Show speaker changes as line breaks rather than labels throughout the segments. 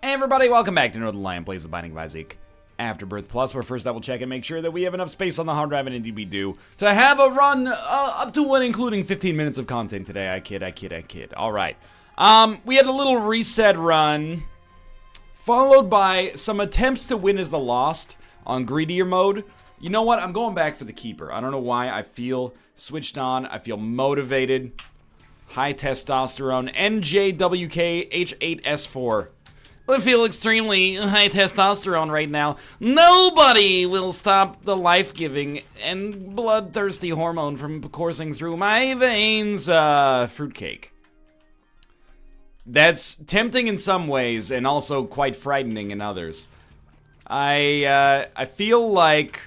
Hey everybody, welcome back to Northernlion Plays the Binding of Isaac Afterbirth Plus, where first I will check and make sure that we have enough space on the hard drive, and indeed we do, to have a run up to and including 15 minutes of content today. I kid. Alright. We had a little reset run, followed by some attempts to win as the Lost on greedier mode. You know what? I'm going back for the keeper. I don't know why. I feel switched on. I feel motivated. High testosterone. NJWKH8S4. I feel extremely high testosterone right now. Nobody will stop the life-giving and bloodthirsty hormone from coursing through my veins. Fruitcake. That's tempting in some ways and also quite frightening in others. I feel like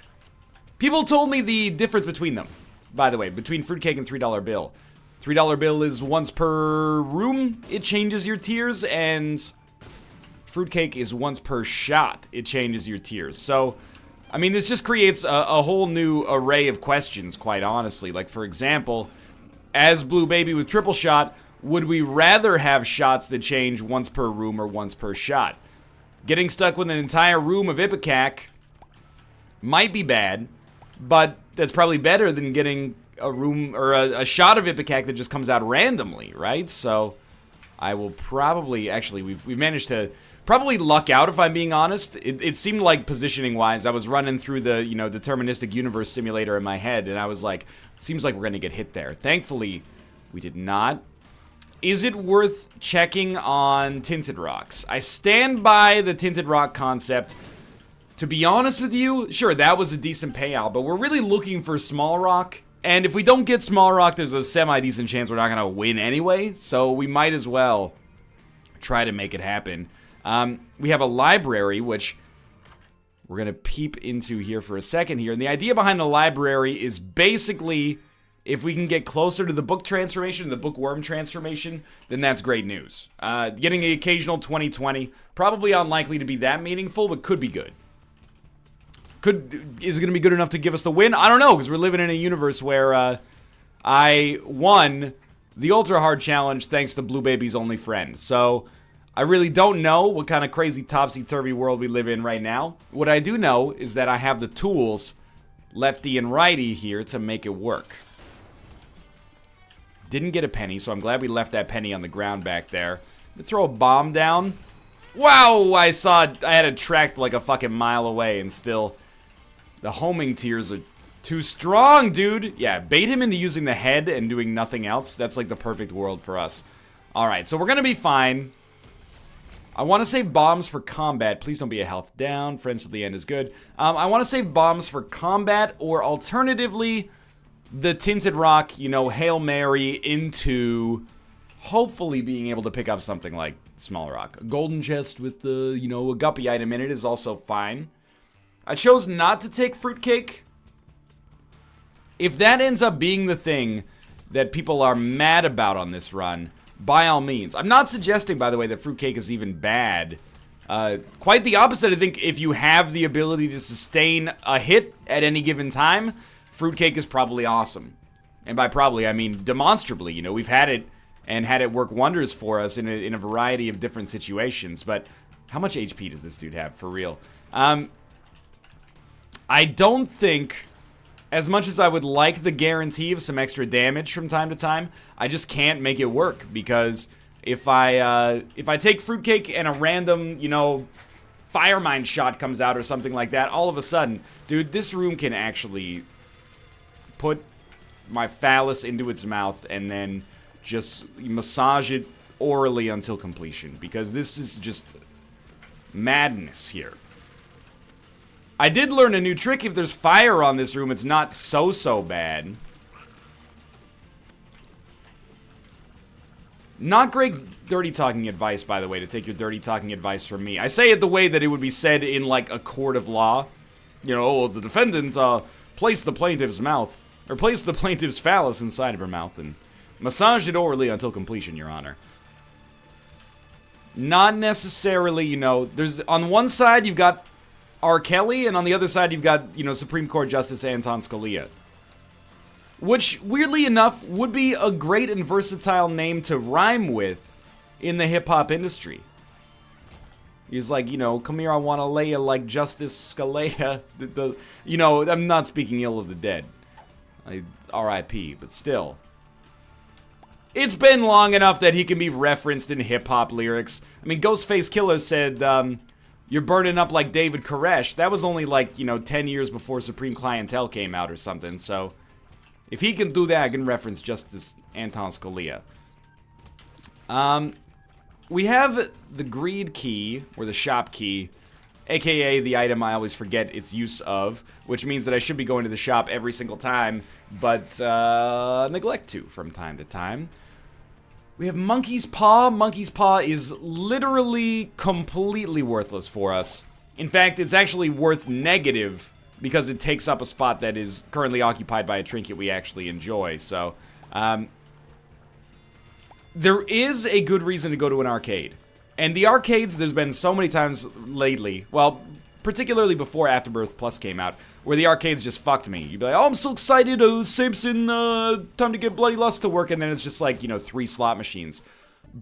people told me the difference between them, by the way, between fruitcake and $3 bill. $3 bill is once per room, it changes your tiers, and fruitcake is once per shot, it changes your tiers. So, I mean, this just creates a whole new array of questions, quite honestly. Like, for example, as Blue Baby with triple shot, would we rather have shots that change once per room or once per shot? Getting stuck with an entire room of Ipecac might be bad, but that's probably better than getting a room or a shot of Ipecac that just comes out randomly, right? So I will probably, actually, we've managed to probably luck out, if I'm being honest. It seemed like, positioning-wise, I was running through the, deterministic universe simulator in my head, and I was like, seems like we're gonna get hit there. Thankfully, we did not. Is it worth checking on Tinted Rocks? I stand by the Tinted Rock concept. To be honest with you, sure, that was a decent payout, but we're really looking for Small Rock. And if we don't get Small Rock, there's a semi-decent chance we're not going to win anyway. So we might as well try to make it happen. We have a library, which we're going to peep into here for a second here. And the idea behind the library is basically, if we can get closer to the book transformation, the bookworm transformation, then that's great news. Getting the occasional 2020, probably unlikely to be that meaningful, but could be good. Is it going to be good enough to give us the win? I don't know, because we're living in a universe where I won the Ultra Hard Challenge thanks to Blue Baby's only friend. So I really don't know what kind of crazy topsy-turvy world we live in right now. What I do know is that I have the tools, lefty and righty here, to make it work. Didn't get a penny, so I'm glad we left that penny on the ground back there. Throw a bomb down. Wow, I had it tracked like a fucking mile away, and still, the homing tiers are too strong, dude. Yeah, bait him into using the head and doing nothing else. That's like the perfect world for us. Alright, so we're gonna be fine. I want to save bombs for combat. Please don't be a health down. Friends to the end is good. I want to save bombs for combat, or alternatively, the Tinted Rock, Hail Mary into hopefully being able to pick up something like Small Rock. A golden chest with the, a guppy item in it is also fine. I chose not to take fruitcake. If that ends up being the thing that people are mad about on this run, by all means. I'm not suggesting, by the way, that fruitcake is even bad. Quite the opposite. I think if you have the ability to sustain a hit at any given time, fruitcake is probably awesome. And by probably, I mean demonstrably. We've had it and had it work wonders for us in a variety of different situations. But how much HP does this dude have, for real? I don't think, as much as I would like the guarantee of some extra damage from time to time, I just can't make it work. Because if I take fruitcake and a random, fire mine shot comes out or something like that, all of a sudden, dude, this room can actually put my phallus into its mouth and then just massage it orally until completion, because this is just madness here. I did learn a new trick. If there's fire on this room, it's not so bad. Not great dirty talking advice, by the way, to take your dirty talking advice from me. I say it the way that it would be said in, like, a court of law. The defendant, placed the plaintiff's mouth, or placed the plaintiff's phallus inside of her mouth and massaged it orally until completion, Your Honor. Not necessarily, there's, on one side you've got R. Kelly, and on the other side you've got, Supreme Court Justice Anton Scalia. Which, weirdly enough, would be a great and versatile name to rhyme with in the hip-hop industry. He's like, you know, come here, I want to lay you like Justice Scalia. You know, I'm not speaking ill of the dead. R.I.P., but still. It's been long enough that he can be referenced in hip-hop lyrics. I mean, Ghostface Killer said, you're burning up like David Koresh. That was only like, you know, 10 years before Supreme Clientele came out or something, so... If he can do that, I can reference Justice Anton Scalia. We have the greed key, or the shop key, aka the item I always forget its use of, which means that I should be going to the shop every single time, but neglect to from time to time. We have Monkey's Paw. Monkey's Paw is literally completely worthless for us. In fact, it's actually worth negative because it takes up a spot that is currently occupied by a trinket we actually enjoy, so... There is a good reason to go to an arcade. And the arcades, there's been so many times lately, well, particularly before Afterbirth Plus came out, where the arcades just fucked me. You'd be like, oh, I'm so excited, Simpson, time to get Bloody Lust to work, and then it's just like, you know, 3 slot machines.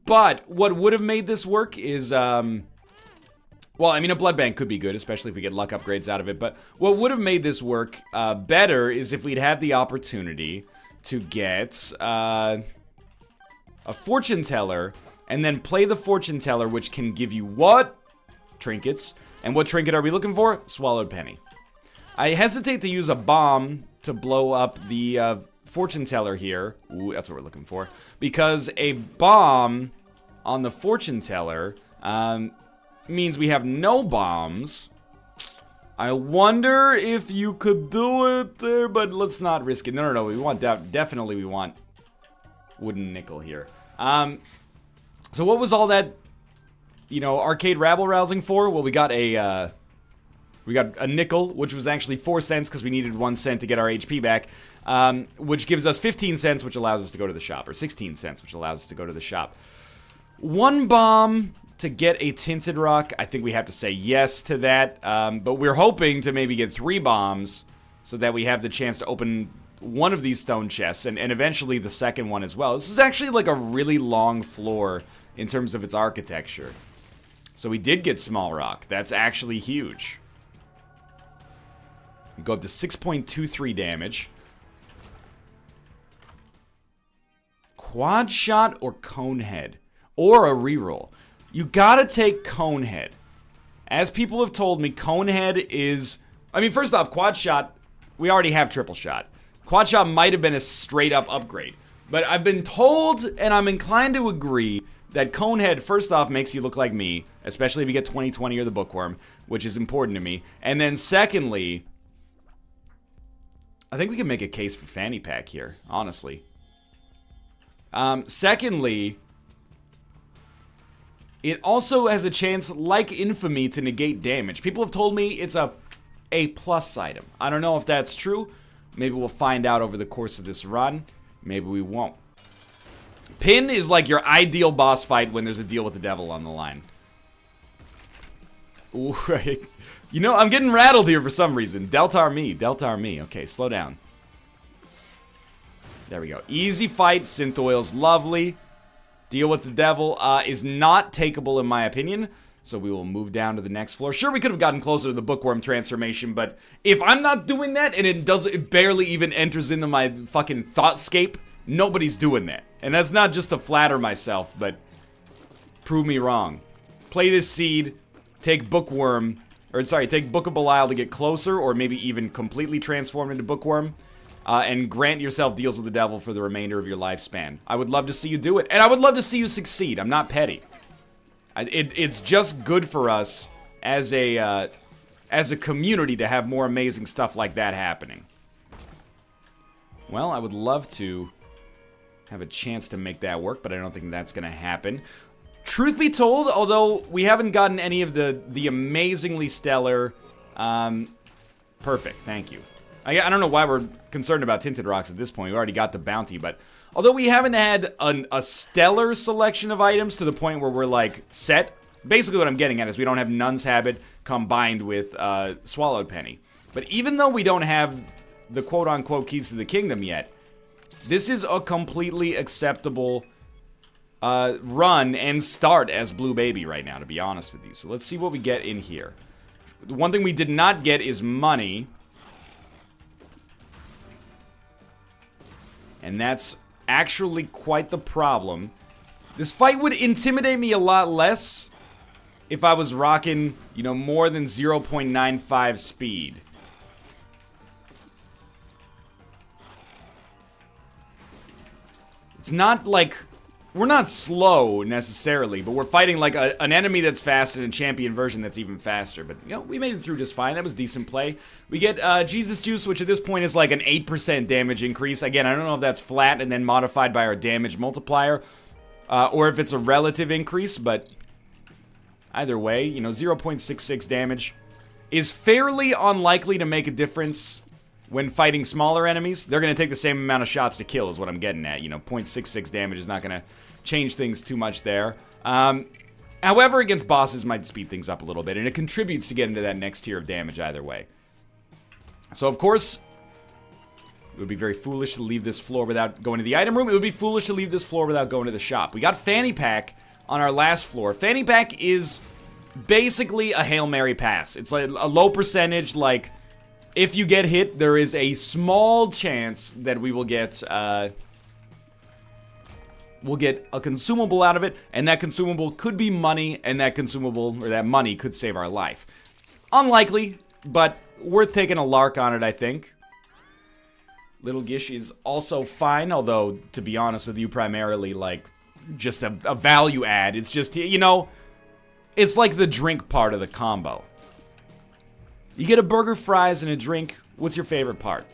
But what would have made this work is, well, I mean, a blood bank could be good, especially if we get luck upgrades out of it, but what would have made this work better is if we'd had the opportunity to get, a fortune teller, and then play the fortune teller, which can give you what? Trinkets. And what trinket are we looking for? Swallowed penny. I hesitate to use a bomb to blow up the fortune teller here. Ooh, that's what we're looking for. Because a bomb on the fortune teller means we have no bombs. I wonder if you could do it there, but let's not risk it. No, we want definitely we want wooden nickel here. So what was all that, you know, arcade rabble-rousing for? Well, we got a nickel, which was actually 4 cents because we needed 1 cent to get our HP back, which gives us 15 cents, which allows us to go to the shop, or 16 cents, which allows us to go to the shop. 1 bomb to get a tinted rock. I think we have to say yes to that, but we're hoping to maybe get 3 bombs so that we have the chance to open one of these stone chests, and eventually the second one as well. This is actually like a really long floor in terms of its architecture. So we did get small rock. That's actually huge. We go up to 6.23 damage. Quad shot or cone head? Or a reroll? You gotta take cone head. As people have told me, cone head is... I mean, first off, quad shot, we already have triple shot. Quad shot might have been a straight up upgrade. But I've been told, and I'm inclined to agree, that Conehead, first off, makes you look like me, especially if you get 2020 or the Bookworm, which is important to me. And then secondly, I think we can make a case for Fanny Pack here, honestly. Secondly, it also has a chance, like Infamy, to negate damage. People have told me it's a A+ item. I don't know if that's true. Maybe we'll find out over the course of this run. Maybe we won't. Pin is like your ideal boss fight when there's a deal with the devil on the line. Ooh, you know, I'm getting rattled here for some reason. Deltar me, Deltar me. Okay, slow down. There we go. Easy fight. Synth oil's lovely. Deal with the devil is not takeable in my opinion. So we will move down to the next floor. Sure, we could have gotten closer to the Bookworm transformation, but if I'm not doing that and it barely even enters into my fucking thoughtscape, nobody's doing that. And that's not just to flatter myself, but prove me wrong. Play this seed, take Bookworm, or sorry, take Book of Belial to get closer, or maybe even completely transform into Bookworm, and grant yourself deals with the devil for the remainder of your lifespan. I would love to see you do it, and I would love to see you succeed. I'm not petty. It's just good for us as a community to have more amazing stuff like that happening. Well, I would love to have a chance to make that work, but I don't think that's going to happen. Truth be told, although we haven't gotten any of the amazingly stellar... perfect, thank you. I don't know why we're concerned about Tinted Rocks at this point. We already got the bounty, but... Although we haven't had a stellar selection of items to the point where we're, like, set. Basically what I'm getting at is we don't have Nun's Habit combined with Swallowed Penny. But even though we don't have the quote-unquote keys to the kingdom yet, this is a completely acceptable run and start as Blue Baby right now, to be honest with you. So let's see what we get in here. The one thing we did not get is money. And that's actually quite the problem. This fight would intimidate me a lot less if I was rocking, you know, more than 0.95 speed. It's not like... We're not slow, necessarily, but we're fighting like an enemy that's fast and a champion version that's even faster. But, you know, we made it through just fine. That was decent play. We get Jesus Juice, which at this point is like an 8% damage increase. Again, I don't know if that's flat and then modified by our damage multiplier, or if it's a relative increase, but either way, you know, 0.66 damage is fairly unlikely to make a difference when fighting smaller enemies. They're going to take the same amount of shots to kill is what I'm getting at. You know, 0.66 damage is not going to change things too much there. However, against bosses might speed things up a little bit, and it contributes to getting to that next tier of damage either way. So, of course, it would be very foolish to leave this floor without going to the item room. It would be foolish to leave this floor without going to the shop. We got Fanny Pack on our last floor. Fanny Pack is basically a Hail Mary pass. It's like a low percentage, like... If you get hit, there is a small chance that we will get, we'll get a consumable out of it, and that consumable could be money, and that consumable, or that money, could save our life. Unlikely, but worth taking a lark on it, I think. Little Gish is also fine, although, to be honest with you, primarily, like, just a value add. It's just, you know, it's like the drink part of the combo. You get a burger, fries, and a drink. What's your favorite part?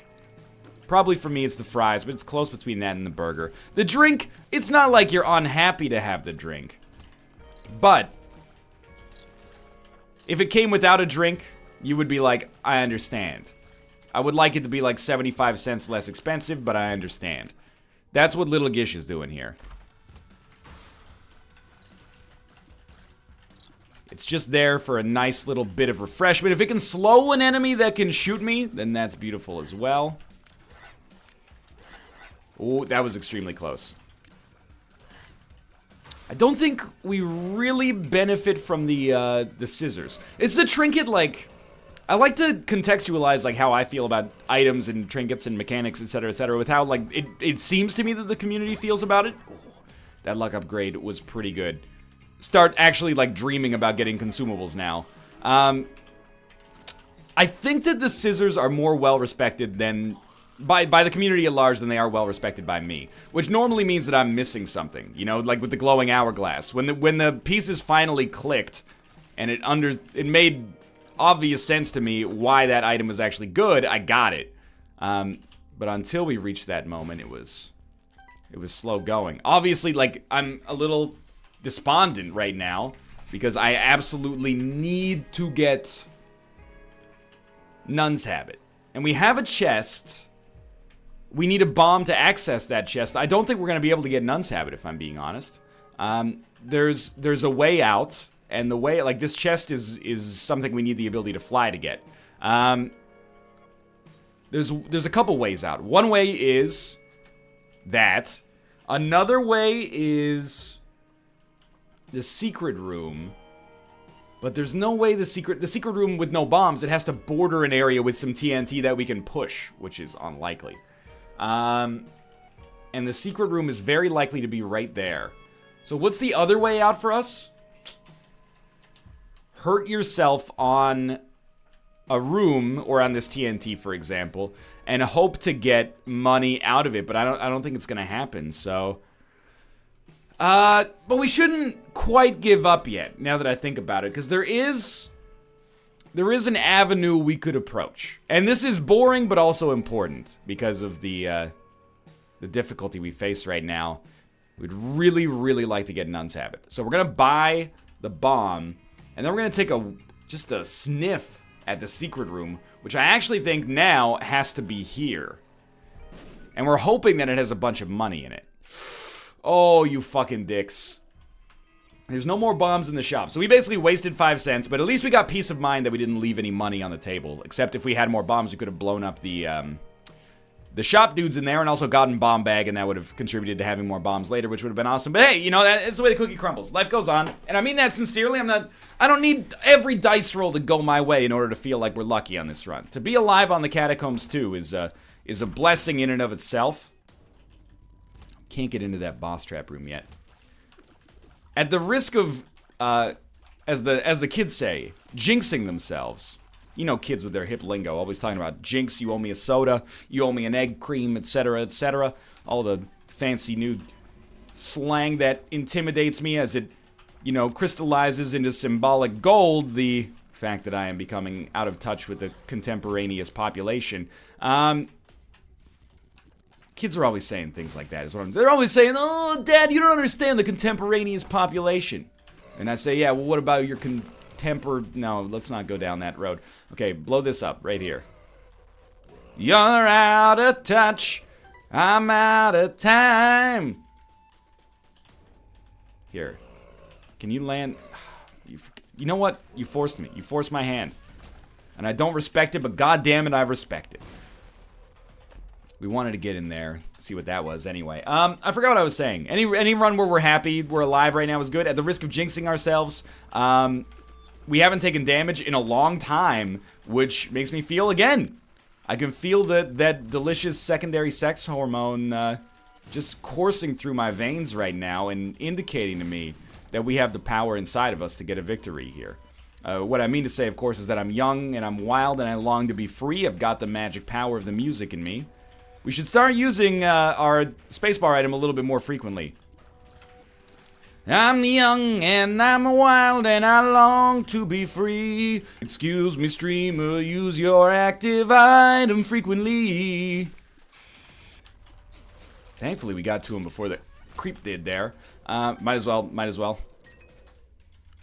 Probably for me, it's the fries, but it's close between that and the burger. The drink, it's not like you're unhappy to have the drink. But, if it came without a drink, you would be like, I understand. I would like it to be like 75 cents less expensive, but I understand. That's what Little Gish is doing here. It's just there for a nice little bit of refreshment. If it can slow an enemy that can shoot me, then that's beautiful as well. Oh, that was extremely close. I don't think we really benefit from the scissors. It's a trinket, like... I like to contextualize, like, how I feel about items and trinkets and mechanics, etc., with how, like, it seems to me that the community feels about it. Oh, that luck upgrade was pretty good. Start actually, like, dreaming about getting consumables now. I think that the scissors are more well-respected than... By the community at large than they are well-respected by me. Which normally means that I'm missing something. You know, like with the glowing hourglass. When the pieces finally clicked, and it made obvious sense to me why that item was actually good, I got it. But until we reached that moment, it was slow going. Obviously, like, I'm a little... despondent right now because I absolutely need to get Nun's Habit. And we have a chest. We need a bomb to access that chest. I don't think we're going to be able to get Nun's Habit, if I'm being honest. There's a way out, and the way, like, this chest is something we need the ability to fly to get. There's a couple ways out. One way is that. Another way is the secret room, but there's no way the secret room with no bombs, it has to border an area with some TNT that we can push, which is unlikely. And the secret room is very likely to be right there. So what's the other way out for us? Hurt yourself on a room, or on this TNT, for example, and hope to get money out of it, but I don't think it's gonna happen, so... but we shouldn't quite give up yet, now that I think about it, because there is an avenue we could approach. And this is boring, but also important, because of the difficulty we face right now. We'd really, really like to get Nun's Habit. So we're gonna buy the bomb, and then we're gonna take just a sniff at the secret room, which I actually think now has to be here. And we're hoping that it has a bunch of money in it. Oh, you fucking dicks. There's no more bombs in the shop. So we basically wasted 5 cents, but at least we got peace of mind that we didn't leave any money on the table. Except if we had more bombs, we could have blown up the the shop dudes in there and also gotten bomb bag, and that would have contributed to having more bombs later, which would have been awesome. But hey, you know, that's the way the cookie crumbles. Life goes on, and I mean that sincerely. I don't need every dice roll to go my way in order to feel like we're lucky on this run. To be alive on the Catacombs 2 is a blessing in and of itself. Can't get into that boss trap room yet. At the risk of, as the kids say, jinxing themselves. You know, kids with their hip lingo, always talking about jinx, you owe me a soda, you owe me an egg cream, etc., etc. All the fancy new slang that intimidates me as it, you know, crystallizes into symbolic gold the fact that I am becoming out of touch with the contemporaneous population. Kids are always saying things like that. They're always saying, oh, Dad, you don't understand the contemporaneous population. And I say, yeah, well, what about your No, let's not go down that road. Okay, blow this up right here. You're out of touch. I'm out of time. Here. Can you land? You know what? You forced me. You forced my hand. And I don't respect it, but goddamn it, I respect it. We wanted to get in there, see what that was anyway. I forgot what I was saying. Any run where we're happy, we're alive right now is good. At the risk of jinxing ourselves, we haven't taken damage in a long time, which makes me feel, again, I can feel that delicious secondary sex hormone just coursing through my veins right now and indicating to me that we have the power inside of us to get a victory here. What I mean to say, of course, is that I'm young and I'm wild and I long to be free. I've got the magic power of the music in me. We should start using our spacebar item a little bit more frequently. I'm young and I'm wild and I long to be free. Excuse me, streamer, use your active item frequently. Thankfully, we got to him before the creep did there. Might as well. What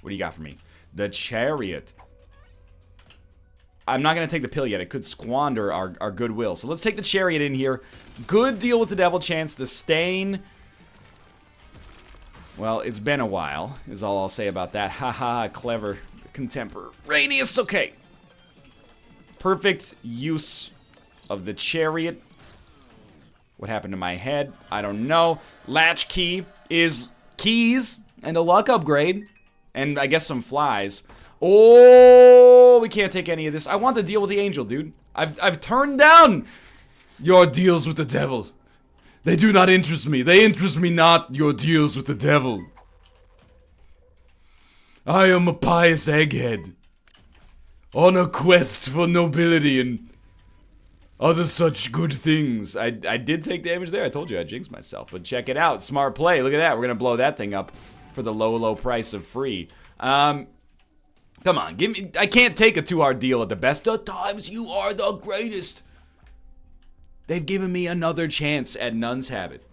do you got for me? The chariot. I'm not going to take the pill yet. It could squander our goodwill. So let's take the chariot in here. Good deal with the devil chance. The stain. Well, it's been a while, is all I'll say about that. Haha, clever. Contemporaneous. Okay. Perfect use of the chariot. What happened to my head? I don't know. Latch key is keys and a luck upgrade. And I guess some flies. Oh, we can't take any of this. I want to deal with the angel, dude. I've turned down your deals with the devil. They do not interest me. They interest me not, your deals with the devil. I am a pious egghead. On a quest for nobility and other such good things. I did take damage there. I told you I jinxed myself. But check it out. Smart play. Look at that. We're going to blow that thing up for the low, low price of free. Come on. Give me. I can't take a 2-hour deal at the best of times. You are the greatest. They've given me another chance at Nun's Habit.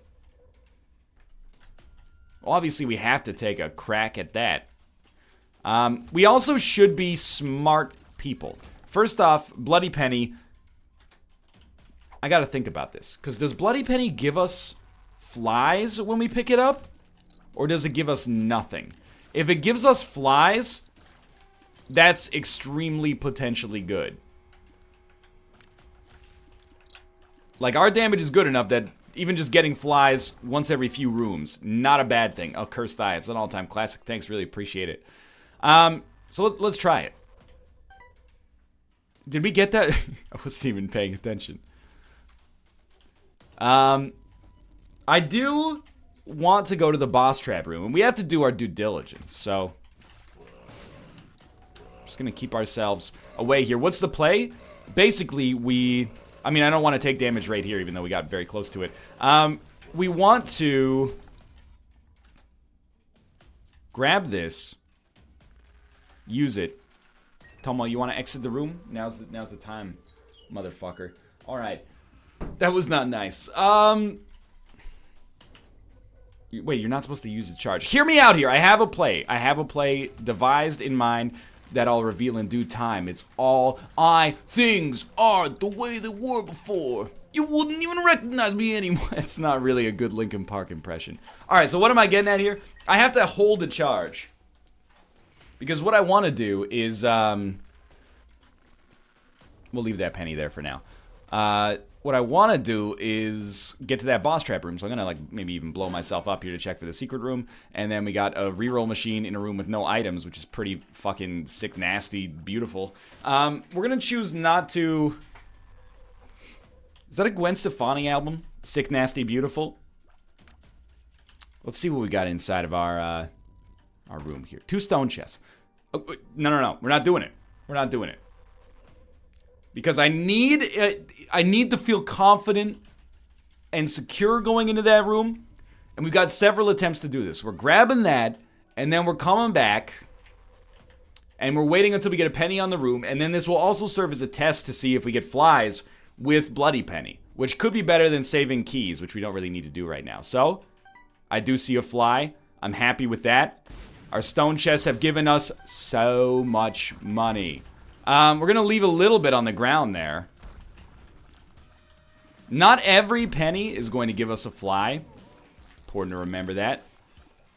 Obviously, we have to take a crack at that. We also should be smart people. First off, Bloody Penny. I gotta think about this. Because does Bloody Penny give us flies when we pick it up? Or does it give us nothing? If it gives us flies, that's extremely potentially good. Like, our damage is good enough that even just getting flies once every few rooms, not a bad thing. Oh, Cursed Eye, it's an all-time classic. Thanks, really appreciate it. So let's try it. Did we get that? I wasn't even paying attention. I do want to go to the boss trap room, and we have to do our due diligence, so I'm just gonna keep ourselves away here. What's the play? Basically, I mean, I don't want to take damage right here, even though we got very close to it. We want to grab this, use it. Tomo, you want to exit the room? Now's the time, motherfucker. All right, that was not nice. Wait, you're not supposed to use the charge. Hear me out here. I have a play. I have a play devised in mind that I'll reveal in due time. It's all things are the way they were before. You wouldn't even recognize me anymore. It's not really a good Linkin Park impression. Alright, so what am I getting at here? I have to hold the charge. Because what I want to do is, we'll leave that penny there for now. What I want to do is get to that boss trap room. So I'm going to, like, maybe even blow myself up here to check for the secret room. And then we got a reroll machine in a room with no items, which is pretty fucking sick, nasty, beautiful. We're going to choose not to... Is that a Gwen Stefani album? Sick, nasty, beautiful? Let's see what we got inside of our room here. 2 stone chests. Oh, no. We're not doing it. We're not doing it. Because I need to feel confident and secure going into that room. And we've got several attempts to do this. We're grabbing that, and then we're coming back. And we're waiting until we get a penny on the room. And then this will also serve as a test to see if we get flies with Bloody Penny. Which could be better than saving keys, which we don't really need to do right now. So, I do see a fly. I'm happy with that. Our stone chests have given us so much money. We're going to leave a little bit on the ground there. Not every penny is going to give us a fly. Important to remember that.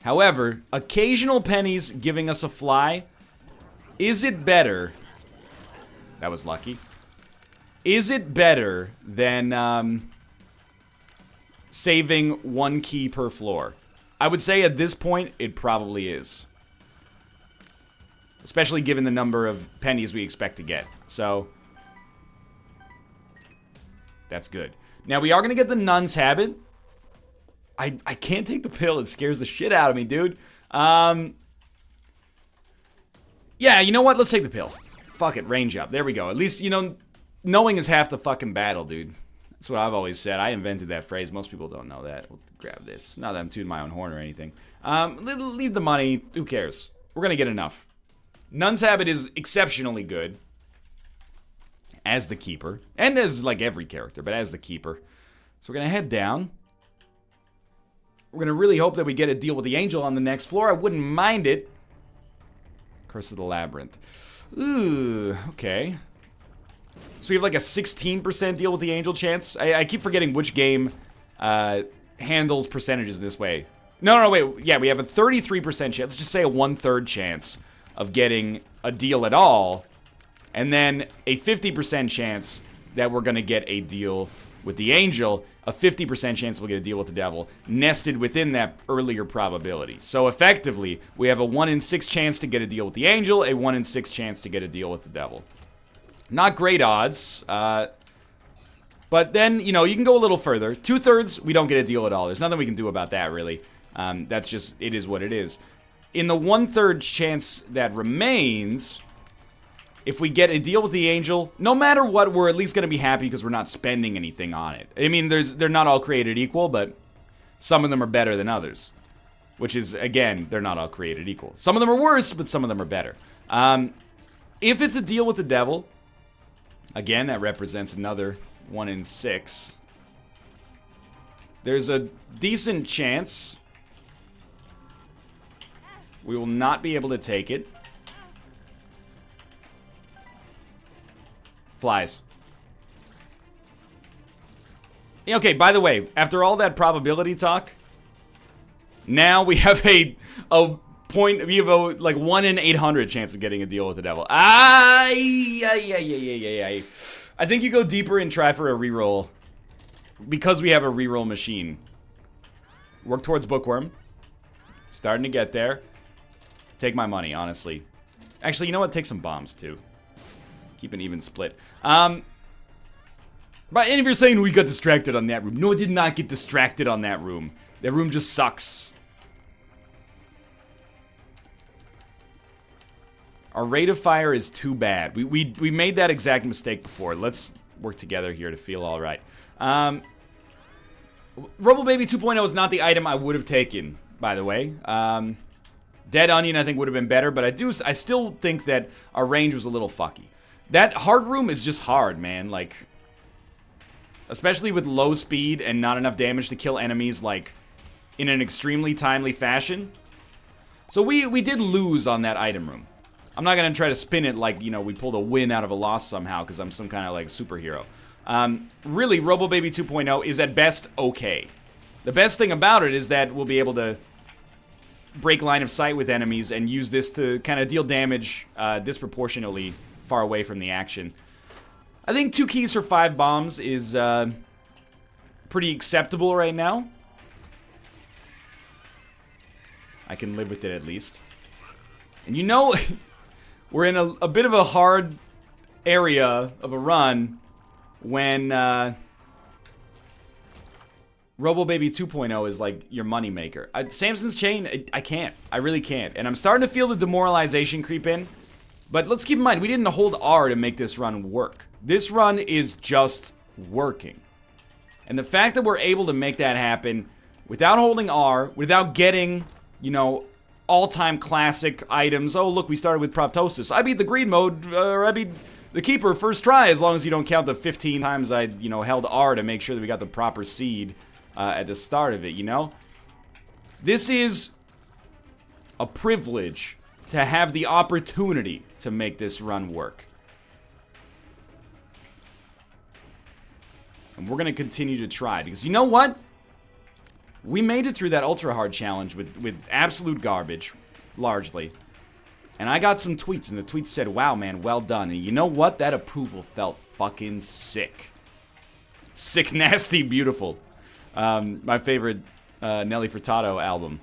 However, occasional pennies giving us a fly. Is it better? That was lucky. Is it better than saving 1 key per floor? I would say at this point, it probably is. Especially given the number of pennies we expect to get. So, that's good. Now, we are going to get the Nun's Habit. I can't take the pill. It scares the shit out of me, dude. Yeah, you know what? Let's take the pill. Fuck it, range up. There we go. At least, you know, knowing is half the fucking battle, dude. That's what I've always said. I invented that phrase. Most people don't know that. We'll grab this. Not that I'm tooting my own horn or anything. Leave the money. Who cares? We're going to get enough. Nun's Habit is exceptionally good. As the keeper. And as, like, every character, but as the keeper. So we're going to head down. We're going to really hope that we get a deal with the angel on the next floor. I wouldn't mind it. Curse of the Labyrinth. Ooh, okay. So we have like a 16% deal with the angel chance. I keep forgetting which game handles percentages this way. No, wait. Yeah, we have a 33% chance. Let's just say a 1/3 chance of getting a deal at all. And then a 50% chance that we're going to get a deal with the angel. A 50% chance we'll get a deal with the devil. Nested within that earlier probability. So effectively, we have a 1 in 6 chance to get a deal with the angel. A 1 in 6 chance to get a deal with the devil. Not great odds. But then, you know, you can go a little further. 2/3, we don't get a deal at all. There's nothing we can do about that, really. That's just, it is what it is. In the 1/3 chance that remains, if we get a deal with the angel, no matter what, we're at least going to be happy because we're not spending anything on it. I mean, they're not all created equal, but some of them are better than others. Which is, again, they're not all created equal. Some of them are worse, but some of them are better. If it's a deal with the devil, again, that represents another 1 in 6. There's a decent chance we will not be able to take it. Flies. Okay, by the way, after all that probability talk, now we have a like 1 in 800 chance of getting a deal with the devil. I think you go deeper and try for a reroll. Because we have a reroll machine. Work towards Bookworm. Starting to get there. Take my money, honestly. Actually, you know what? Take some bombs, too. Keep an even split. But and if you're saying we got distracted on that room. No, I did not get distracted on that room. That room just sucks. Our rate of fire is too bad. We made that exact mistake before. Let's work together here to feel alright. Robo Baby 2.0 is not the item I would have taken, by the way. Dead Onion I think would have been better, but I still think that our range was a little fucky. That hard room is just hard, man. Like, especially with low speed and not enough damage to kill enemies, like, in an extremely timely fashion. So we did lose on that item room. I'm not going to try to spin it like, you know, we pulled a win out of a loss somehow because I'm some kind of, like, superhero. Really, Robo Baby 2.0 is at best okay. The best thing about it is that we'll be able to break line of sight with enemies and use this to kind of deal damage disproportionately far away from the action. I think 2 keys for 5 bombs is pretty acceptable right now. I can live with it at least. And you know, we're in a bit of a hard area of a run when Robo-Baby 2.0 is like your moneymaker. Samson's Chain, I can't. I really can't. And I'm starting to feel the demoralization creep in. But let's keep in mind, we didn't hold R to make this run work. This run is just working. And the fact that we're able to make that happen without holding R, without getting, you know, all-time classic items. Oh, look, we started with Proptosis. I beat the green mode, or I beat the Keeper first try, as long as you don't count the 15 times I, you know, held R to make sure that we got the proper seed at the start of it, you know? This is a privilege to have the opportunity to make this run work. And we're going to continue to try, because you know what? We made it through that ultra hard challenge with absolute garbage, largely. And I got some tweets, and the tweets said, wow, man, well done. And you know what? That approval felt fucking sick. Sick, nasty, beautiful. My favorite Nelly Furtado album.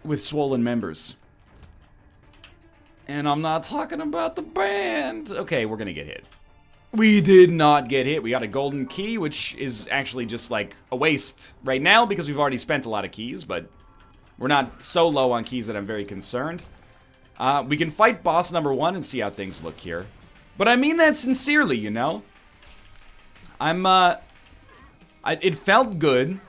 With swollen members. And I'm not talking about the band. Okay, we're gonna get hit. We did not get hit. We got a golden key, which is actually just like a waste right now because we've already spent a lot of keys, but we're not so low on keys that I'm very concerned. We can fight boss number 1 and see how things look here. But I mean that sincerely, you know? It felt good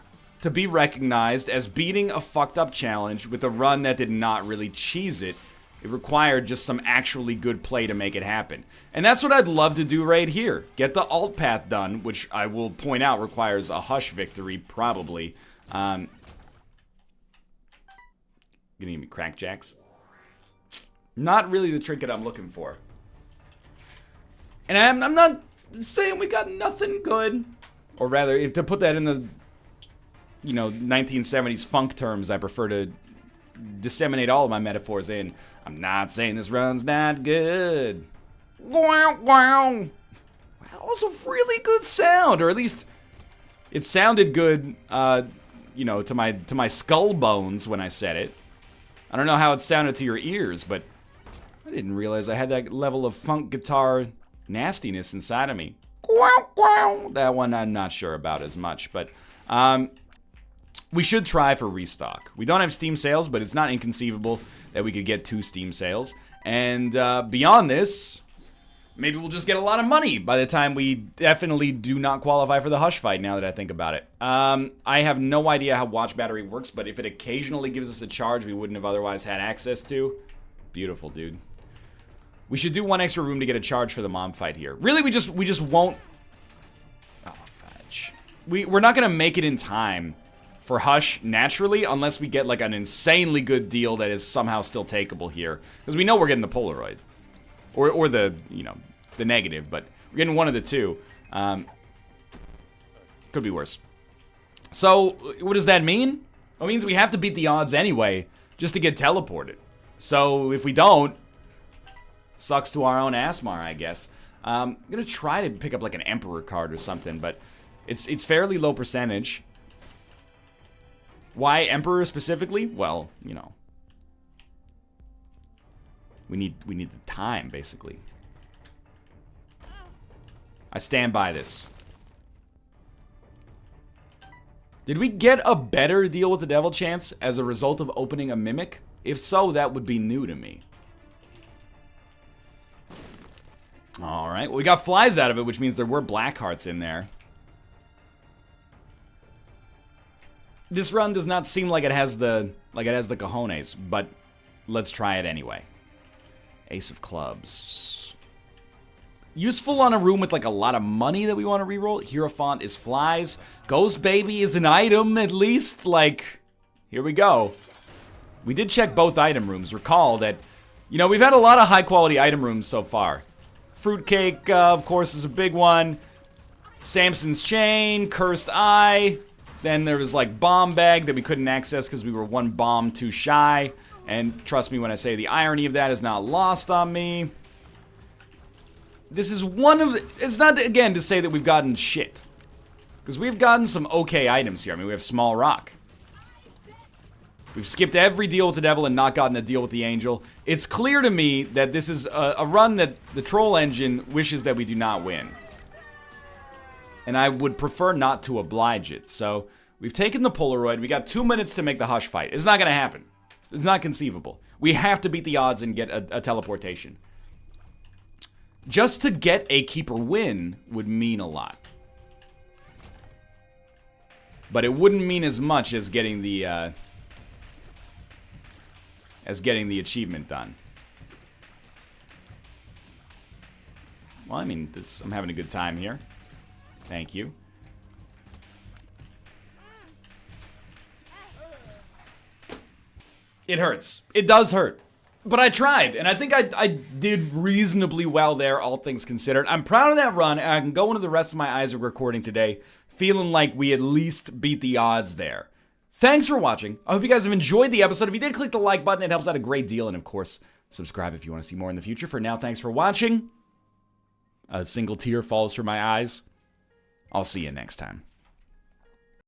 to be recognized as beating a fucked up challenge with a run that did not really cheese it. It required just some actually good play to make it happen. And that's what I'd love to do right here. Get the alt path done, which I will point out requires a Hush victory, probably. Gonna give me crackjacks. Not really the trinket I'm looking for. And I'm not saying we got nothing good. Or rather, to put that in the, you know, 1970s funk terms, I prefer to disseminate all of my metaphors in. I'm not saying this run's not good. Wow, wow. That was a really good sound, or at least it sounded good, you know, to my skull bones when I said it. I don't know how it sounded to your ears, but I didn't realize I had that level of funk guitar nastiness inside of me. That one I'm not sure about as much, but we should try for restock. We don't have Steam sales, but it's not inconceivable that we could get 2 Steam sales. And beyond this, maybe we'll just get a lot of money by the time we definitely do not qualify for the Hush fight, now that I think about it. I have no idea how watch battery works, but if it occasionally gives us a charge we wouldn't have otherwise had access to, beautiful, dude. We should do 1 extra room to get a charge for the mom fight here. Really, we just won't. Oh, fudge. We're not gonna make it in time for Hush naturally unless we get like an insanely good deal that is somehow still takeable here, because we know we're getting the Polaroid, or the, you know, the negative, but we're getting one of the two. Could be worse. So what does that mean? It means we have to beat the odds anyway just to get teleported. So if we don't, sucks to our own Asmar, I guess. I'm gonna try to pick up like an Emperor card or something, but it's fairly low percentage. Why Emperor specifically? Well, you know, we need the time, basically. I stand by this. Did we get a better deal with the Devil Chance as a result of opening a Mimic? If so, that would be new to me. Alright, well, we got flies out of it, which means there were black hearts in there. This run does not seem like it has the cojones, but let's try it anyway. Ace of Clubs. Useful on a room with like a lot of money that we want to reroll. Hierophant is flies. Ghost Baby is an item, at least. Like, here we go. We did check both item rooms. Recall that, you know, we've had a lot of high quality item rooms so far. Fruitcake, of course, is a big one. Samson's Chain, Cursed Eye. Then there was like Bomb Bag that we couldn't access because we were 1 bomb too shy. And trust me when I say the irony of that is not lost on me. This is one of the... It's not, again, to say that we've gotten shit. Because we've gotten some okay items here. I mean, we have small rock. We've skipped every deal with the devil and not gotten a deal with the angel. It's clear to me that this is a run that the troll engine wishes that we do not win. And I would prefer not to oblige it. So, we've taken the Polaroid. We got 2 minutes to make the Hush fight. It's not going to happen. It's not conceivable. We have to beat the odds and get a teleportation. Just to get a keeper win would mean a lot. But it wouldn't mean as much as getting the achievement done. Well, I mean, I'm having a good time here. Thank you. It hurts. It does hurt. But I tried, and I think I did reasonably well there, all things considered. I'm proud of that run, and I can go into the rest of my Isaac recording today feeling like we at least beat the odds there. Thanks for watching. I hope you guys have enjoyed the episode. If you did, click the like button. It helps out a great deal. And, of course, subscribe if you want to see more in the future. For now, thanks for watching. A single tear falls from my eyes. I'll see you next time.